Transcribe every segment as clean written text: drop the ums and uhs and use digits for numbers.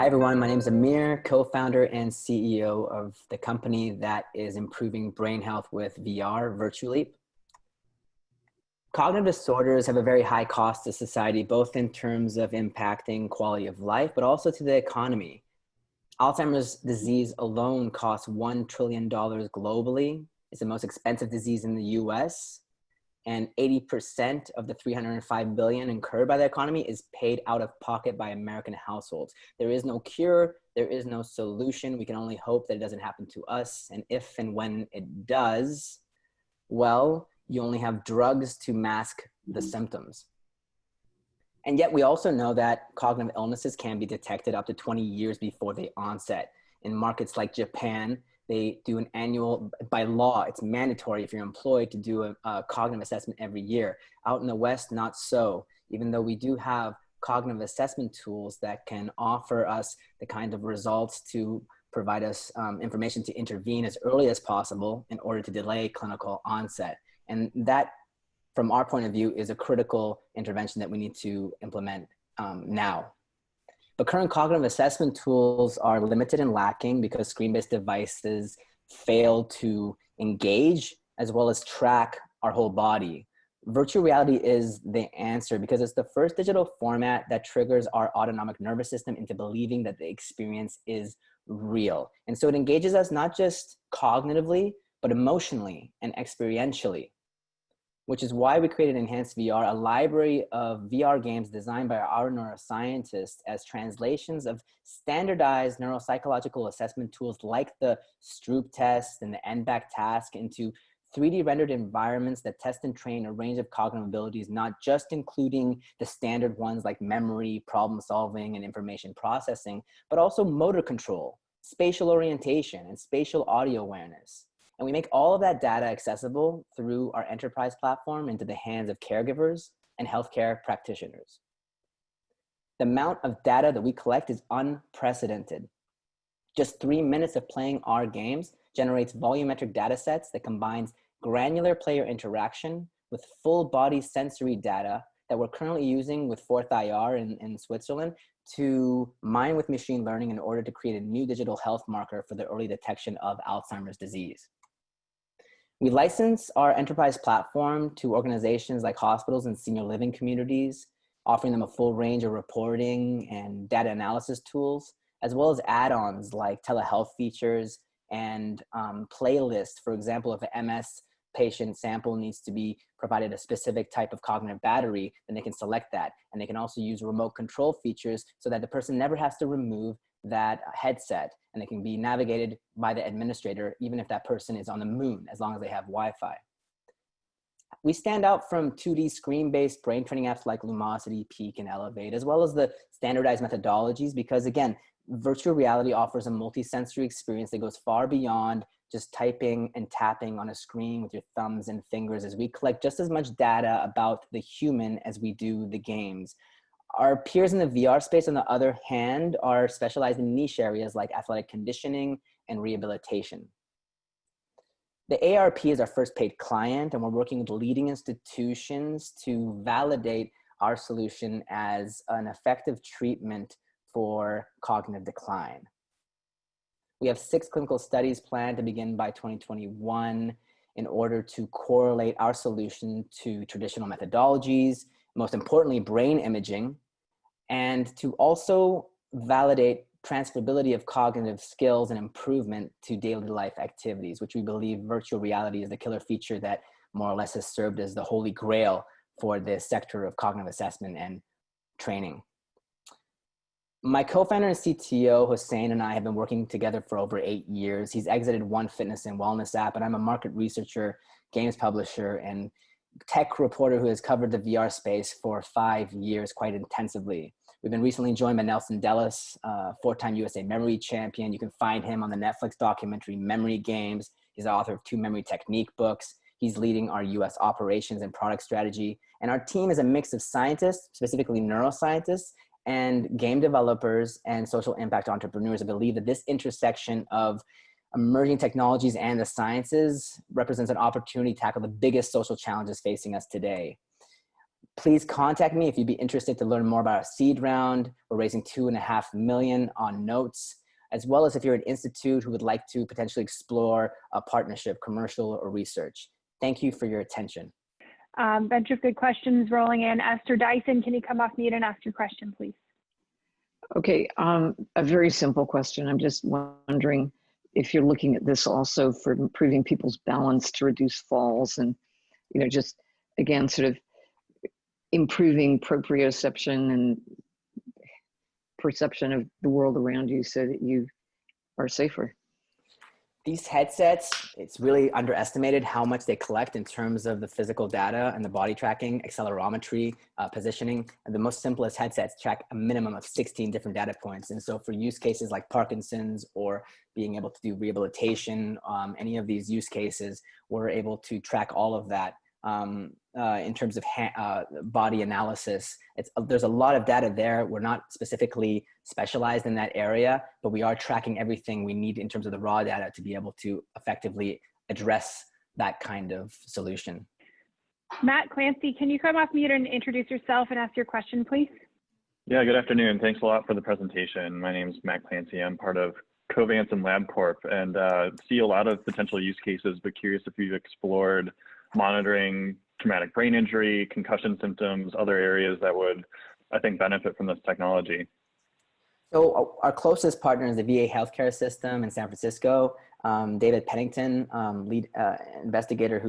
Hi, everyone. My name is Amir, co-founder and CEO of the company that is improving brain health with VR, Virtuleap. Cognitive disorders have a very high cost to society, both in terms of impacting quality of life, but also to the economy. Alzheimer's disease alone costs $1 trillion globally. It's the most expensive disease in the US. And 80% of the $305 billion incurred by the economy is paid out of pocket by American households. There is no cure, there is no solution. We can only hope that it doesn't happen to us. And if and when it does, well, you only have drugs to mask the symptoms. And yet we also know that cognitive illnesses can be detected up to 20 years before the onset. In markets like Japan, they do an annual, by law, it's mandatory if you're employed to do a cognitive assessment every year. Out in the West, not so. Even though we do have cognitive assessment tools that can offer us the kind of results to provide us information to intervene as early as possible in order to delay clinical onset. And that, from our point of view, is a critical intervention that we need to implement now. But current cognitive assessment tools are limited and lacking because screen-based devices fail to engage as well as track our whole body. Virtual reality is the answer because it's the first digital format that triggers our autonomic nervous system into believing that the experience is real. And so it engages us not just cognitively, but emotionally and experientially, which is why we created Enhanced VR, a library of VR games designed by our neuroscientists as translations of standardized neuropsychological assessment tools like the Stroop test and the NBAC task into 3D rendered environments that test and train a range of cognitive abilities, not just including the standard ones like memory, problem solving, and information processing, but also motor control, spatial orientation, and spatial audio awareness. And we make all of that data accessible through our enterprise platform into the hands of caregivers and healthcare practitioners. The amount of data that we collect is unprecedented. Just 3 minutes of playing our games generates volumetric data sets that combines granular player interaction with full body sensory data that we're currently using with Fourth IR in Switzerland to mine with machine learning in order to create a new digital health marker for the early detection of Alzheimer's disease. We license our enterprise platform to organizations like hospitals and senior living communities, offering them a full range of reporting and data analysis tools, as well as add-ons like telehealth features and playlists. For example, if an MS patient sample needs to be provided a specific type of cognitive battery, then they can select that. And they can also use remote control features so that the person never has to remove that headset, and they can be navigated by the administrator, even if that person is on the moon, as long as they have Wi-Fi. We stand out from 2D screen-based brain training apps like Lumosity, Peak, and Elevate, as well as the standardized methodologies, because again, virtual reality offers a multi-sensory experience that goes far beyond just typing and tapping on a screen with your thumbs and fingers, as we collect just as much data about the human as we do the games. Our peers in the VR space, on the other hand, are specialized in niche areas like athletic conditioning and rehabilitation. The ARP is our first paid client, and we're working with leading institutions to validate our solution as an effective treatment for cognitive decline. We have 6 clinical studies planned to begin by 2021 in order to correlate our solution to traditional methodologies, most importantly, brain imaging, and to also validate transferability of cognitive skills and improvement to daily life activities, which we believe virtual reality is the killer feature that more or less has served as the holy grail for this sector of cognitive assessment and training. My co-founder and CTO, Hussein, and I have been working together for over 8 years. He's exited one fitness and wellness app, and I'm a market researcher, games publisher, and tech reporter who has covered the VR space for 5 years quite intensively. We've been recently joined by Nelson Dellis, 4-time USA memory champion. You can find him on the Netflix documentary Memory Games. He's the author of 2 memory technique books. He's leading our US operations and product strategy. And our team is a mix of scientists, specifically neuroscientists, and game developers and social impact entrepreneurs. I believe that this intersection of emerging technologies and the sciences represents an opportunity to tackle the biggest social challenges facing us today. Please contact me if you'd be interested to learn more about our seed round. We're raising $2.5 million on notes, as well as if you're an institute who would like to potentially explore a partnership, commercial or research. Thank you for your attention. Bunch of good questions rolling in. Esther Dyson, can you come off mute and ask your question, please? Okay, a very simple question. I'm just wondering if you're looking at this also for improving people's balance to reduce falls and, you know, just again, sort of improving proprioception and perception of the world around you so that you are safer. These headsets, it's really underestimated how much they collect in terms of the physical data and the body tracking, accelerometry, positioning. And the most simplest headsets track a minimum of 16 different data points. And so for use cases like Parkinson's or being able to do rehabilitation, any of these use cases, we're able to track all of that. In terms of body analysis, there's a lot of data there. We're not specifically specialized in that area, but we are tracking everything we need in terms of the raw data to be able to effectively address that kind of solution. Matt Clancy, can you come off mute and introduce yourself and ask your question, please? Yeah, good afternoon. Thanks a lot for the presentation. My name is Matt Clancy. I'm part of Covance and LabCorp and see a lot of potential use cases, but curious if you've explored monitoring traumatic brain injury, concussion symptoms, other areas that would, I think, benefit from this technology. So our closest partner is the VA healthcare system in San Francisco. David Pennington, lead investigator,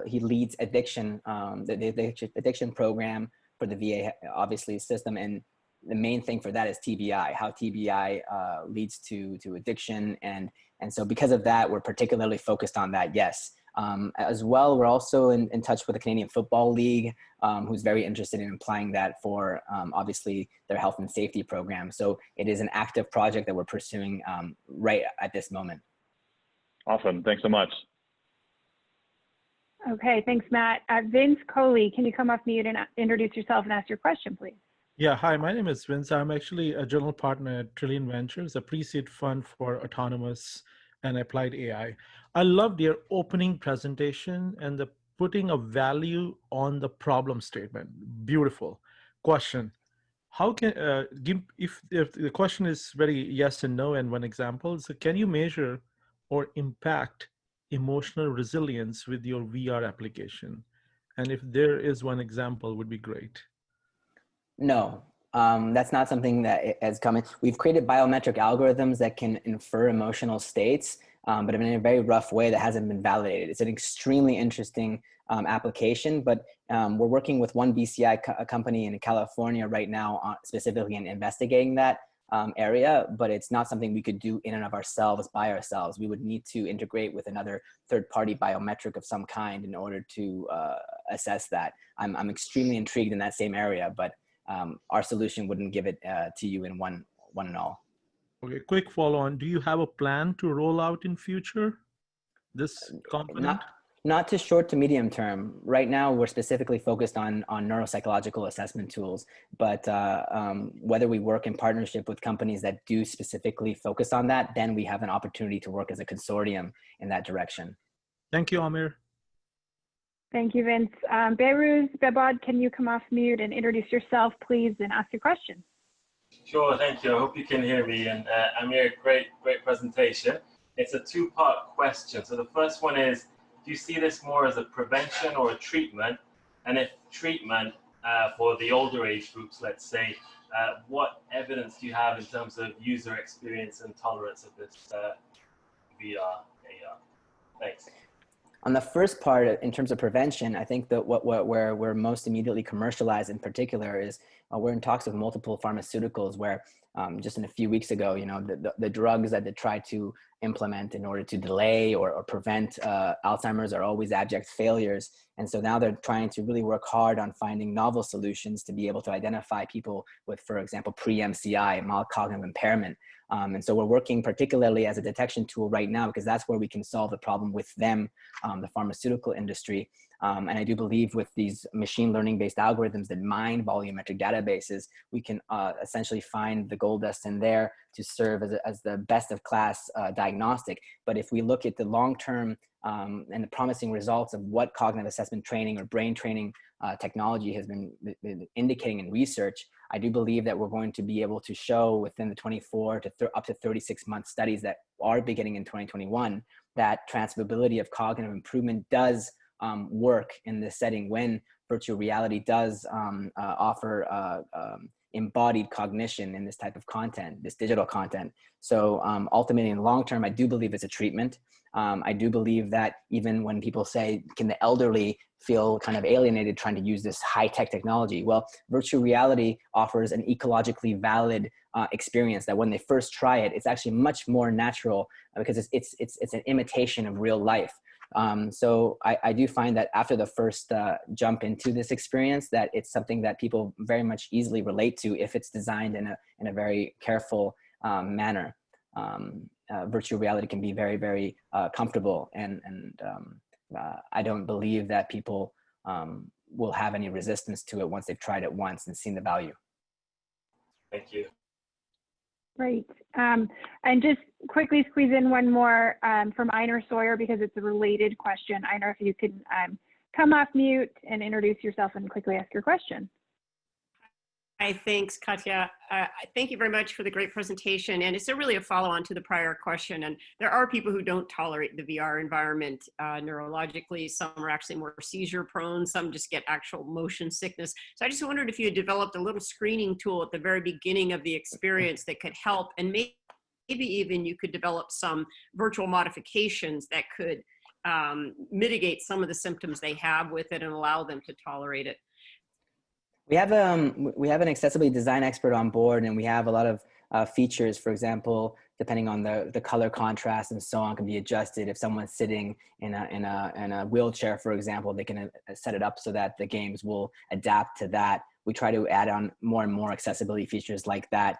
he leads addiction, the addiction program for the VA, obviously, system. And the main thing for that is TBI, how TBI leads to addiction. And so because of that, we're particularly focused on that, yes. As well, we're also in touch with the Canadian Football League, who's very interested in applying that for, obviously, their health and safety program. So it is an active project that we're pursuing right at this moment. Awesome. Thanks so much. Okay, thanks, Matt. Vince Coley, can you come off mute and introduce yourself and ask your question, please? Yeah, hi, my name is Vince. I'm actually a general partner at Trillion Ventures, a pre-seed fund for autonomous and applied AI. I loved your opening presentation and the putting a value on the problem statement. Beautiful. Question: how can if the question is very yes and no and one example, so can you measure or impact emotional resilience with your VR application? And if there is one example, would be great. No, that's not something that has come in. We've created biometric algorithms that can infer emotional states, but in a very rough way that hasn't been validated. It's an extremely interesting application, but we're working with one BCI company in California right now, specifically in investigating that area, but it's not something we could do in and of ourselves by ourselves. We would need to integrate with another third-party biometric of some kind in order to assess that. I'm extremely intrigued in that same area, but our solution wouldn't give it to you in one and all. Okay, quick follow on. Do you have a plan to roll out in future this component? Not to short to medium term. Right now, we're specifically focused on neuropsychological assessment tools, but whether we work in partnership with companies that do specifically focus on that, then we have an opportunity to work as a consortium in that direction. Thank you, Amir. Thank you, Vince. Behruz Bebod, can you come off mute and introduce yourself, please, and ask your question? Sure, thank you. I hope you can hear me. And Amir, great presentation. It's a two-part question. So the first one is, do you see this more as a prevention or a treatment? And if treatment for the older age groups, let's say, what evidence do you have in terms of user experience and tolerance of this VR, AR? Thanks. On the first part, in terms of prevention, I think that where we're most immediately commercialized in particular is we're in talks with multiple pharmaceuticals where just in a few weeks ago, you know, the drugs that they try to implement in order to delay or prevent Alzheimer's are always abject failures. And so now they're trying to really work hard on finding novel solutions to be able to identify people with, for example, pre-MCI, mild cognitive impairment. And so we're working particularly as a detection tool right now because that's where we can solve the problem with them, the pharmaceutical industry. And I do believe with these machine learning based algorithms that mine volumetric databases, we can essentially find the gold dust in there to serve as the best of class diagnostic. But if we look at the long-term and the promising results of what cognitive assessment training or brain training technology has been indicating in research, I do believe that we're going to be able to show within the 24 to up to 36 month studies that are beginning in 2021 that transferability of cognitive improvement does work in this setting when virtual reality does offer embodied cognition in this type of content, this digital content. So ultimately in the long term, I do believe it's a treatment. I do believe that even when people say, can the elderly feel kind of alienated trying to use this high-tech technology? Well, virtual reality offers an ecologically valid experience that when they first try it, it's actually much more natural because it's an imitation of real life. So I do find that after the first jump into this experience, that it's something that people very much easily relate to if it's designed in a very careful manner. Virtual reality can be very, very comfortable, and I don't believe that people will have any resistance to it once they've tried it once and seen the value. Thank you. Great. And just quickly squeeze in one more from Einar Sawyer because it's a related question. Einar, if you can come off mute and introduce yourself and quickly ask your question. Hi, thanks, Katya. Thank you very much for the great presentation. And it's really a follow-on to the prior question. And there are people who don't tolerate the VR environment neurologically. Some are actually more seizure prone. Some just get actual motion sickness. So I just wondered if you had developed a little screening tool at the very beginning of the experience that could help, and maybe even you could develop some virtual modifications that could mitigate some of the symptoms they have with it and allow them to tolerate it. We have an accessibility design expert on board, and we have a lot of features. For example, depending on the color contrast and so on, can be adjusted. If someone's sitting in a wheelchair, for example, they can set it up so that the games will adapt to that. We try to add on more and more accessibility features like that.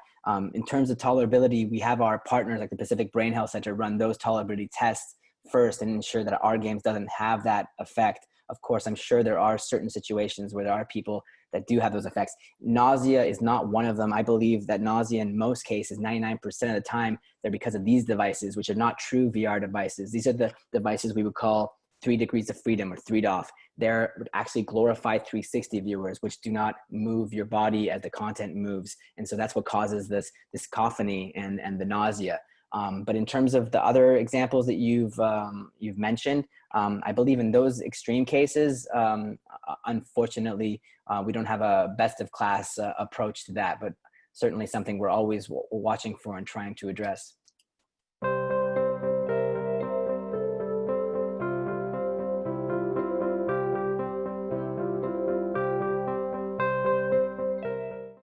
In terms of tolerability, we have our partners like the Pacific Brain Health Center run those tolerability tests first and ensure that our games doesn't have that effect. Of course, I'm sure there are certain situations where there are people that do have those effects. Nausea is not one of them. I believe that nausea in most cases, 99% of the time, they're because of these devices, which are not true VR devices. These are the devices we would call 3 degrees of freedom or 3DOF. They're actually glorified 360 viewers, which do not move your body as the content moves. And so that's what causes this cacophony and the nausea. But in terms of the other examples that you've mentioned, I believe in those extreme cases, unfortunately, we don't have a best of class approach to that, but certainly something we're always watching for and trying to address.